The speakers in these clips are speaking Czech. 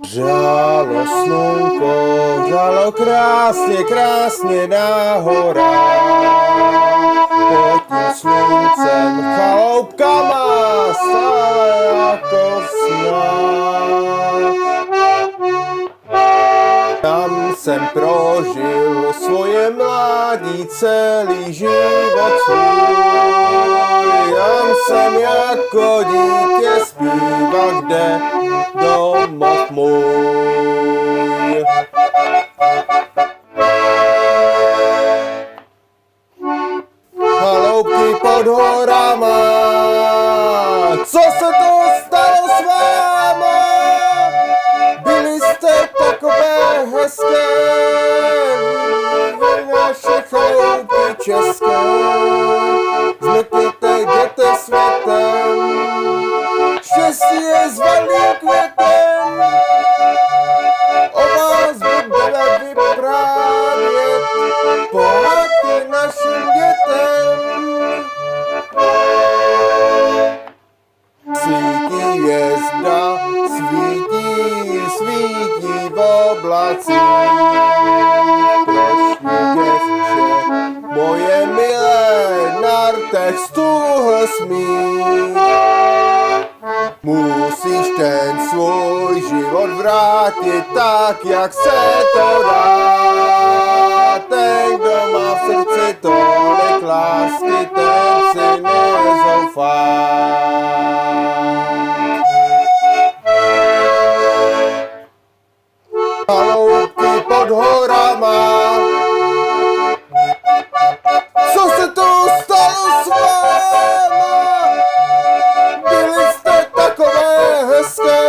Žálo slunko, žálo krásně, krásně na horách. Pod tím sluncem chaloupka má stále jako snáh. Tam jsem prožil svoje mládí, celý život svůj. Tam jsem jako dítě zpíval, kde domov můj. Chaloupky pod horama, co se to stalo s váma? Byli jste takové hezké, vy naše chaloupky české. Zmetněte, jděte světem, štěstí je zvalým květem. O vás budeme vyprávět pohádky našim dětem. Svítí hvězda, svítí v oblacích. Proč děvče, moje milé, na rtech stůhl smích. Musíš ten svůj život vrátit tak, jak se to dá. Ten, kdo má v srdci tolik lásky, ten si nezoufá. Chaloupky pod horama, co se to stalo s váma? Byli jste takové hezké,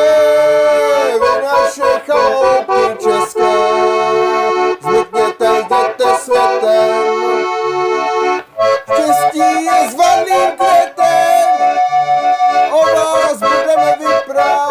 vy naše chaloupky české. Zmetněte, jděte světem, štěstí je zvaným květem. O vás budeme vyprávět